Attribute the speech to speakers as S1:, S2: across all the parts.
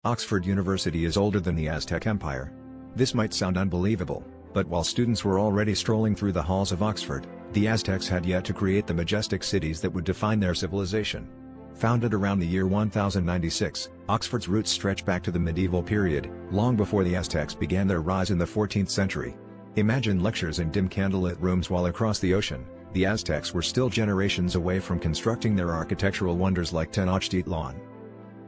S1: Oxford University is older than the Aztec Empire. This might sound unbelievable, but while students were already strolling through the halls of Oxford, the Aztecs had yet to create the majestic cities that would define their civilization. Founded around the year 1096, Oxford's roots stretch back to the medieval period, long before the Aztecs began their rise in the 14th century. Imagine lectures in dim candlelit rooms while across the ocean, the Aztecs were still generations away from constructing their architectural wonders like Tenochtitlan.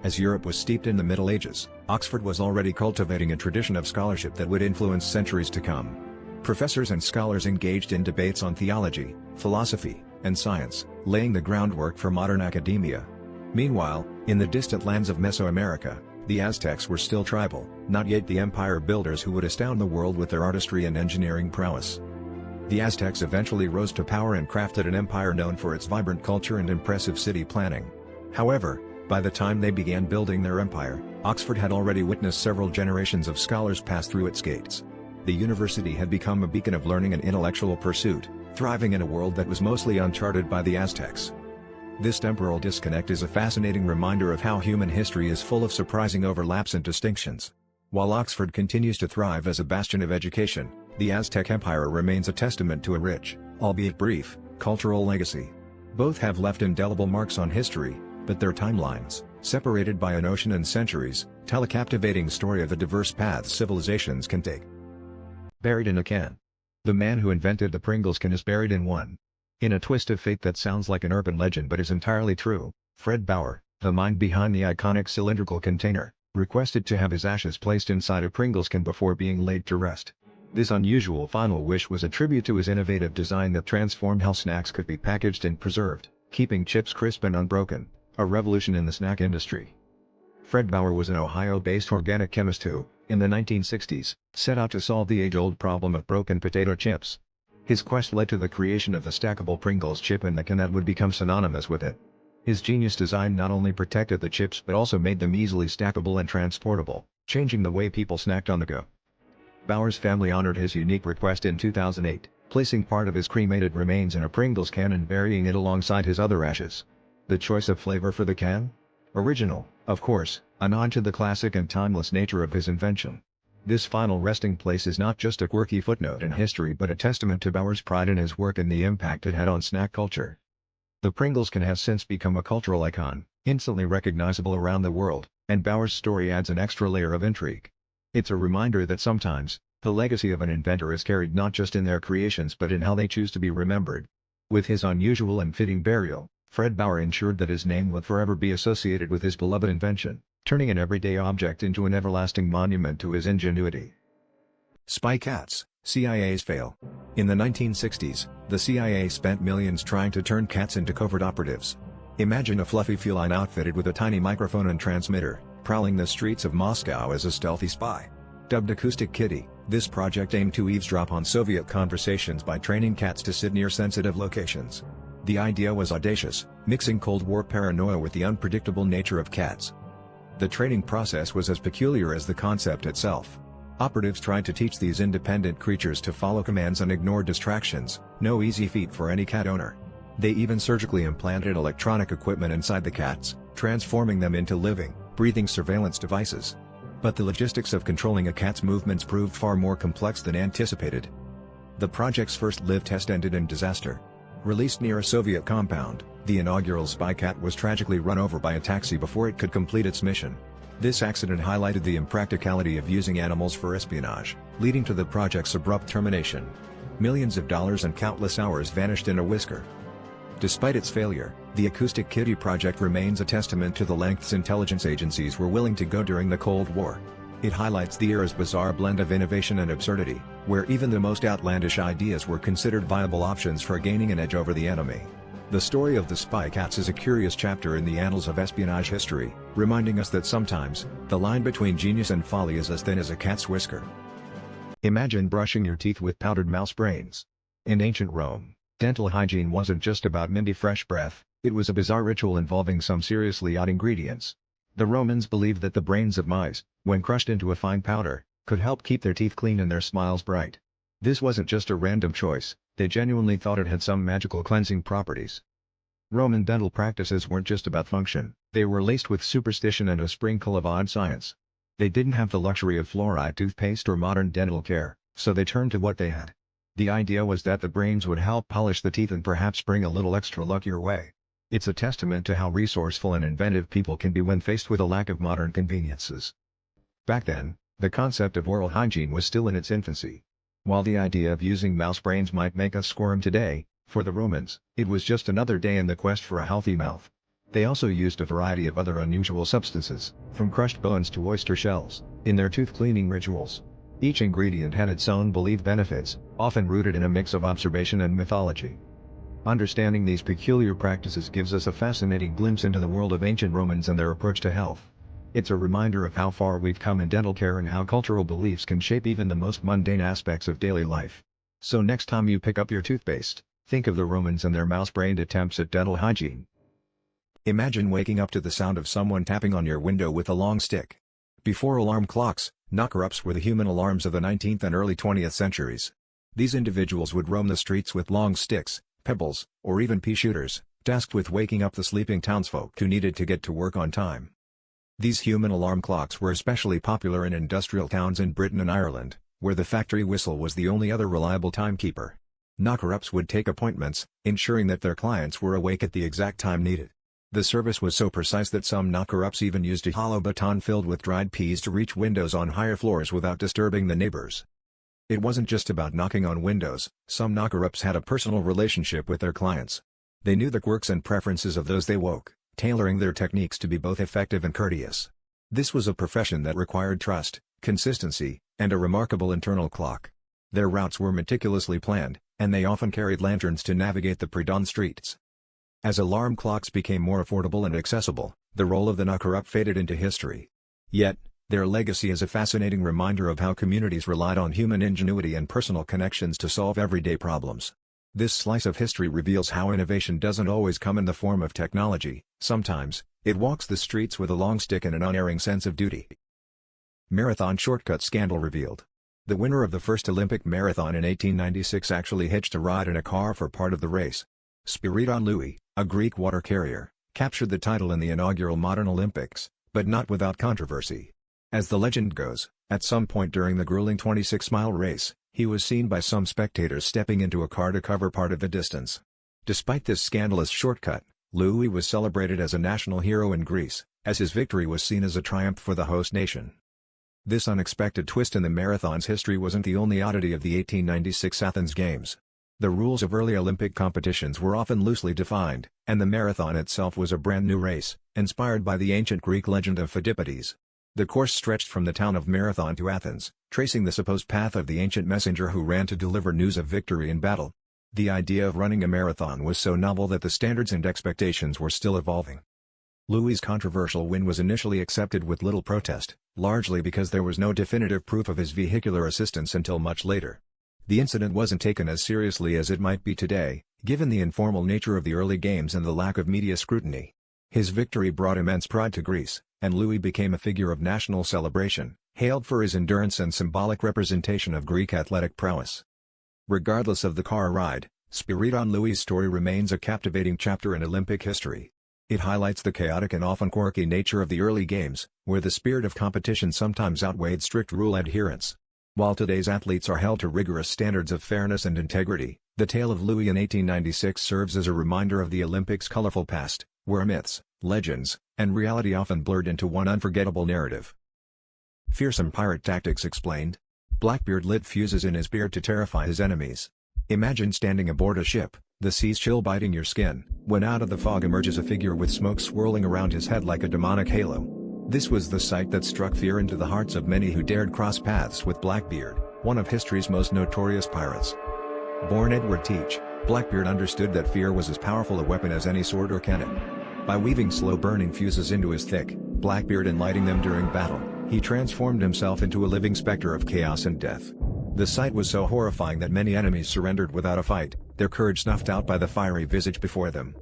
S1: As Europe was steeped in the Middle Ages, Oxford was already cultivating a tradition of scholarship that would influence centuries to come. Professors and scholars engaged in debates on theology, philosophy, and science, laying the groundwork for modern academia. Meanwhile, in the distant lands of Mesoamerica, the Aztecs were still tribal, not yet the empire builders who would astound the world with their artistry and engineering prowess. The Aztecs eventually rose to power and crafted an empire known for its vibrant culture and impressive city planning. However, by the time they began building their empire, Oxford had already witnessed several generations of scholars pass through its gates. The university had become a beacon of learning and intellectual pursuit, thriving in a world that was mostly uncharted by the Aztecs. This temporal disconnect is a fascinating reminder of how human history is full of surprising overlaps and distinctions. While Oxford continues to thrive as a bastion of education, the Aztec Empire remains a testament to a rich, albeit brief, cultural legacy. Both have left indelible marks on history, but their timelines, separated by an ocean and centuries, tell a captivating story of the diverse paths civilizations can take. Buried in a can. The man who invented the Pringles can is buried in one. In a twist of fate that sounds like an urban legend but is entirely true, Fred Bauer, the mind behind the iconic cylindrical container, requested to have his ashes placed inside a Pringles can before being laid to rest. This unusual final wish was a tribute to his innovative design that transformed how snacks could be packaged and preserved, keeping chips crisp and unbroken, a revolution in the snack industry. Fred Bauer was an Ohio-based organic chemist who, in the 1960s, set out to solve the age-old problem of broken potato chips. His quest led to the creation of the stackable Pringles chip and the can that would become synonymous with it. His genius design not only protected the chips but also made them easily stackable and transportable, changing the way people snacked on the go. Bauer's family honored his unique request in 2008, placing part of his cremated remains in a Pringles can and burying it alongside his other ashes. The choice of flavor for the can? Original, of course, a nod to the classic and timeless nature of his invention. This final resting place is not just a quirky footnote in history but a testament to Bauer's pride in his work and the impact it had on snack culture. The Pringles can has since become a cultural icon, instantly recognizable around the world, and Bauer's story adds an extra layer of intrigue. It's a reminder that sometimes, the legacy of an inventor is carried not just in their creations but in how they choose to be remembered. With his unusual and fitting burial, Fred Bauer ensured that his name would forever be associated with his beloved invention, turning an everyday object into an everlasting monument to his ingenuity. Spy cats, CIA's fail. In the 1960s, the CIA spent millions trying to turn cats into covert operatives. Imagine a fluffy feline outfitted with a tiny microphone and transmitter, prowling the streets of Moscow as a stealthy spy. Dubbed Acoustic Kitty, this project aimed to eavesdrop on Soviet conversations by training cats to sit near sensitive locations. The idea was audacious, mixing Cold War paranoia with the unpredictable nature of cats. The training process was as peculiar as the concept itself. Operatives tried to teach these independent creatures to follow commands and ignore distractions, no easy feat for any cat owner. They even surgically implanted electronic equipment inside the cats, transforming them into living, breathing surveillance devices. But the logistics of controlling a cat's movements proved far more complex than anticipated. The project's first live test ended in disaster. Released near a Soviet compound, the inaugural spy cat was tragically run over by a taxi before it could complete its mission. This accident highlighted the impracticality of using animals for espionage, leading to the project's abrupt termination. Millions of dollars and countless hours vanished in a whisker. Despite its failure, the Acoustic Kitty project remains a testament to the lengths intelligence agencies were willing to go during the Cold War. It highlights the era's bizarre blend of innovation and absurdity, where even the most outlandish ideas were considered viable options for gaining an edge over the enemy. The story of the spy cats is a curious chapter in the annals of espionage history, reminding us that sometimes, the line between genius and folly is as thin as a cat's whisker. Imagine brushing your teeth with powdered mouse brains. In ancient Rome, dental hygiene wasn't just about minty fresh breath, it was a bizarre ritual involving some seriously odd ingredients. The Romans believed that the brains of mice, when crushed into a fine powder, could help keep their teeth clean and their smiles bright. This wasn't just a random choice, they genuinely thought it had some magical cleansing properties. Roman dental practices weren't just about function, They were laced with superstition and a sprinkle of odd science. They didn't have the luxury of fluoride toothpaste or modern dental care, so they turned to what they had. The idea was that the brains would help polish the teeth and perhaps bring a little extra luck your way. It's a testament to how resourceful and inventive people can be when faced with a lack of modern conveniences. Back then, the concept of oral hygiene was still in its infancy. While the idea of using mouse brains might make us squirm today, for the Romans, it was just another day in the quest for a healthy mouth. They also used a variety of other unusual substances, from crushed bones to oyster shells, in their tooth-cleaning rituals. Each ingredient had its own believed benefits, often rooted in a mix of observation and mythology. Understanding these peculiar practices gives us a fascinating glimpse into the world of ancient Romans and their approach to health. It's a reminder of how far we've come in dental care and how cultural beliefs can shape even the most mundane aspects of daily life. So next time you pick up your toothpaste, think of the Romans and their mouse-brained attempts at dental hygiene. Imagine waking up to the sound of someone tapping on your window with a long stick. Before alarm clocks, knocker-ups were the human alarms of the 19th and early 20th centuries. These individuals would roam the streets with long sticks, pebbles, or even pea shooters, tasked with waking up the sleeping townsfolk who needed to get to work on time. These human alarm clocks were especially popular in industrial towns in Britain and Ireland, where the factory whistle was the only other reliable timekeeper. Knocker-ups would take appointments, ensuring that their clients were awake at the exact time needed. The service was so precise that some knocker-ups even used a hollow baton filled with dried peas to reach windows on higher floors without disturbing the neighbors. It wasn't just about knocking on windows, some knocker-ups had a personal relationship with their clients. They knew the quirks and preferences of those they woke, tailoring their techniques to be both effective and courteous. This was a profession that required trust, consistency, and a remarkable internal clock. Their routes were meticulously planned, and they often carried lanterns to navigate the pre-dawn streets. As alarm clocks became more affordable and accessible, the role of the knocker-up faded into history. Yet, their legacy is a fascinating reminder of how communities relied on human ingenuity and personal connections to solve everyday problems. This slice of history reveals how innovation doesn't always come in the form of technology. Sometimes, it walks the streets with a long stick and an unerring sense of duty. Marathon shortcut scandal revealed. The winner of the first Olympic marathon in 1896 actually hitched a ride in a car for part of the race. Spiridon Louis, a Greek water carrier, captured the title in the inaugural modern Olympics, but not without controversy. As the legend goes, at some point during the grueling 26-mile race, he was seen by some spectators stepping into a car to cover part of the distance. Despite this scandalous shortcut, Louis was celebrated as a national hero in Greece, as his victory was seen as a triumph for the host nation. This unexpected twist in the marathon's history wasn't the only oddity of the 1896 Athens Games. The rules of early Olympic competitions were often loosely defined, and the marathon itself was a brand new race, inspired by the ancient Greek legend of Pheidippides. The course stretched from the town of Marathon to Athens, tracing the supposed path of the ancient messenger who ran to deliver news of victory in battle. The idea of running a marathon was so novel that the standards and expectations were still evolving. Louis' controversial win was initially accepted with little protest, largely because there was no definitive proof of his vehicular assistance until much later. The incident wasn't taken as seriously as it might be today, given the informal nature of the early games and the lack of media scrutiny. His victory brought immense pride to Greece, and Louis became a figure of national celebration, hailed for his endurance and symbolic representation of Greek athletic prowess. Regardless of the car ride, Spiridon Louis' story remains a captivating chapter in Olympic history. It highlights the chaotic and often quirky nature of the early games, where the spirit of competition sometimes outweighed strict rule adherence. While today's athletes are held to rigorous standards of fairness and integrity, the tale of Louis in 1896 serves as a reminder of the Olympics' colorful past, where myths, legends, and reality often blurred into one unforgettable narrative. Fearsome pirate tactics explained. Blackbeard lit fuses in his beard to terrify his enemies. Imagine standing aboard a ship, the seas chill biting your skin, when out of the fog emerges a figure with smoke swirling around his head like a demonic halo. This was the sight that struck fear into the hearts of many who dared cross paths with Blackbeard, one of history's most notorious pirates. Born Edward Teach, Blackbeard understood that fear was as powerful a weapon as any sword or cannon. By weaving slow-burning fuses into his thick, black beard and lighting them during battle, he transformed himself into a living specter of chaos and death. The sight was so horrifying that many enemies surrendered without a fight, their courage snuffed out by the fiery visage before them.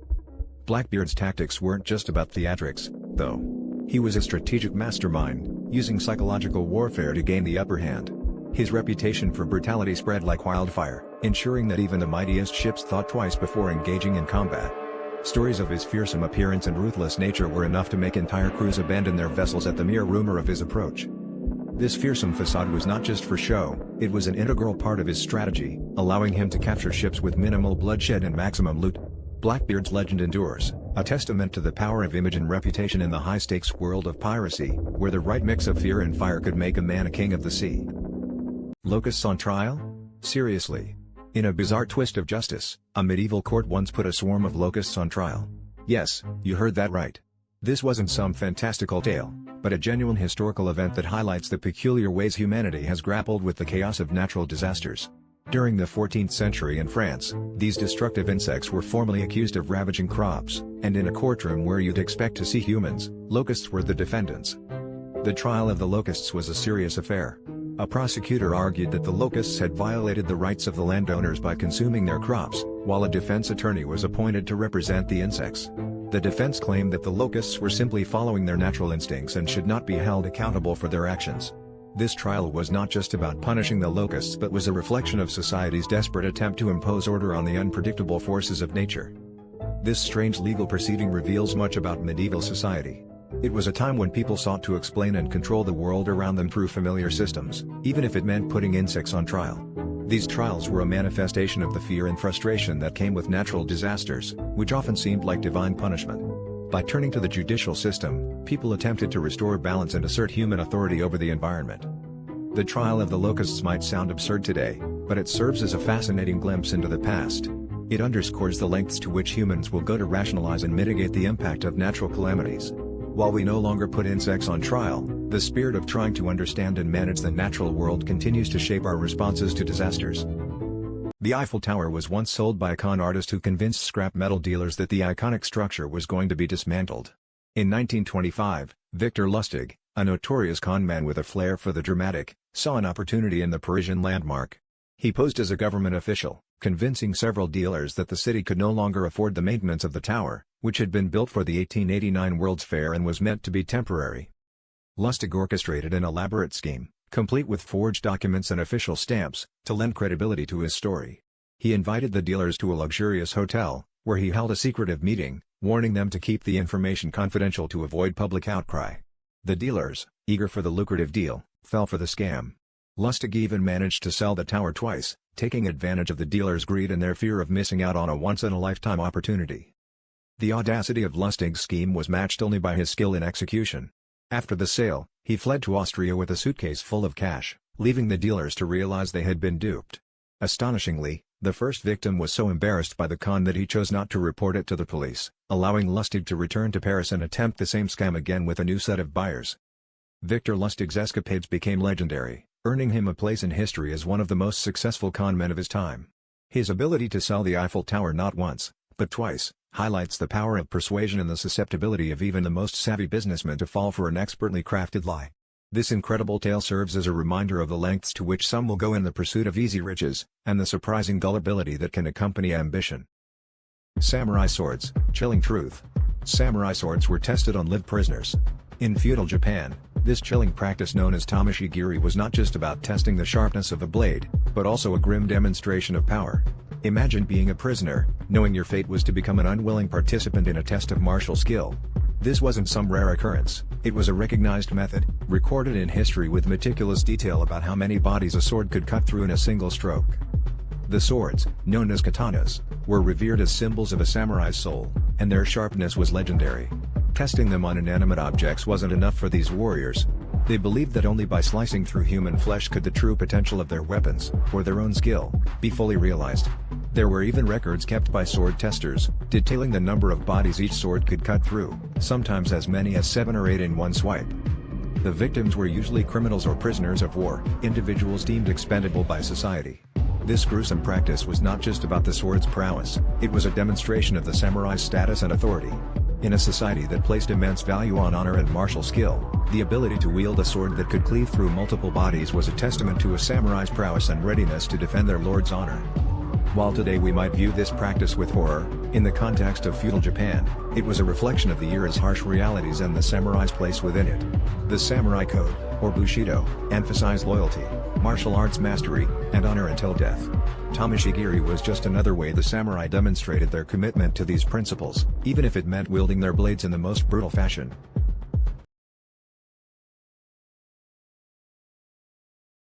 S1: Blackbeard's tactics weren't just about theatrics, though. He was a strategic mastermind, using psychological warfare to gain the upper hand. His reputation for brutality spread like wildfire, ensuring that even the mightiest ships thought twice before engaging in combat. Stories of his fearsome appearance and ruthless nature were enough to make entire crews abandon their vessels at the mere rumor of his approach. This fearsome facade was not just for show, it was an integral part of his strategy, allowing him to capture ships with minimal bloodshed and maximum loot. Blackbeard's legend endures, a testament to the power of image and reputation in the high-stakes world of piracy, where the right mix of fear and fire could make a man a king of the sea. Locusts on trial? Seriously? In a bizarre twist of justice, a medieval court once put a swarm of locusts on trial. Yes, you heard that right. This wasn't some fantastical tale, but a genuine historical event that highlights the peculiar ways humanity has grappled with the chaos of natural disasters. During the 14th century in France, these destructive insects were formally accused of ravaging crops, and in a courtroom where you'd expect to see humans, locusts were the defendants. The trial of the locusts was a serious affair. A prosecutor argued that the locusts had violated the rights of the landowners by consuming their crops, while a defense attorney was appointed to represent the insects. The defense claimed that the locusts were simply following their natural instincts and should not be held accountable for their actions. This trial was not just about punishing the locusts but was a reflection of society's desperate attempt to impose order on the unpredictable forces of nature. This strange legal proceeding reveals much about medieval society. It was a time when people sought to explain and control the world around them through familiar systems, even if it meant putting insects on trial. These trials were a manifestation of the fear and frustration that came with natural disasters, which often seemed like divine punishment. By turning to the judicial system, people attempted to restore balance and assert human authority over the environment. The trial of the locusts might sound absurd today, but it serves as a fascinating glimpse into the past. It underscores the lengths to which humans will go to rationalize and mitigate the impact of natural calamities. While we no longer put insects on trial, the spirit of trying to understand and manage the natural world continues to shape our responses to disasters. The Eiffel Tower was once sold by a con artist who convinced scrap metal dealers that the iconic structure was going to be dismantled. In 1925, Victor Lustig, a notorious con man with a flair for the dramatic, saw an opportunity in the Parisian landmark. He posed as a government official, convincing several dealers that the city could no longer afford the maintenance of the tower, which had been built for the 1889 World's Fair and was meant to be temporary. Lustig orchestrated an elaborate scheme, complete with forged documents and official stamps, to lend credibility to his story. He invited the dealers to a luxurious hotel, where he held a secretive meeting, warning them to keep the information confidential to avoid public outcry. The dealers, eager for the lucrative deal, fell for the scam. Lustig even managed to sell the tower twice, taking advantage of the dealers' greed and their fear of missing out on a once-in-a-lifetime opportunity. The audacity of Lustig's scheme was matched only by his skill in execution. After the sale, he fled to Austria with a suitcase full of cash, leaving the dealers to realize they had been duped. Astonishingly, the first victim was so embarrassed by the con that he chose not to report it to the police, allowing Lustig to return to Paris and attempt the same scam again with a new set of buyers. Victor Lustig's escapades became legendary, earning him a place in history as one of the most successful con men of his time. His ability to sell the Eiffel Tower not once, but twice, highlights the power of persuasion and the susceptibility of even the most savvy businessman to fall for an expertly crafted lie. This incredible tale serves as a reminder of the lengths to which some will go in the pursuit of easy riches, and the surprising gullibility that can accompany ambition. Samurai swords, chilling truth. Samurai swords were tested on live prisoners. In feudal Japan, this chilling practice known as tameshigiri was not just about testing the sharpness of a blade, but also a grim demonstration of power. Imagine being a prisoner, knowing your fate was to become an unwilling participant in a test of martial skill. This wasn't some rare occurrence, it was a recognized method, recorded in history with meticulous detail about how many bodies a sword could cut through in a single stroke. The swords, known as katanas, were revered as symbols of a samurai's soul, and their sharpness was legendary. Testing them on inanimate objects wasn't enough for these warriors. They believed that only by slicing through human flesh could the true potential of their weapons, or their own skill, be fully realized. There were even records kept by sword testers, detailing the number of bodies each sword could cut through, sometimes as many as 7 or 8 in one swipe. The victims were usually criminals or prisoners of war, individuals deemed expendable by society. This gruesome practice was not just about the sword's prowess, it was a demonstration of the samurai's status and authority. In a society that placed immense value on honor and martial skill, the ability to wield a sword that could cleave through multiple bodies was a testament to a samurai's prowess and readiness to defend their lord's honor. While today we might view this practice with horror, in the context of feudal Japan, it was a reflection of the era's harsh realities and the samurai's place within it. The samurai code, or bushido, emphasized loyalty, martial arts mastery, and honor until death. Tamashigiri was just another way the samurai demonstrated their commitment to these principles, even if it meant wielding their blades in the most brutal fashion.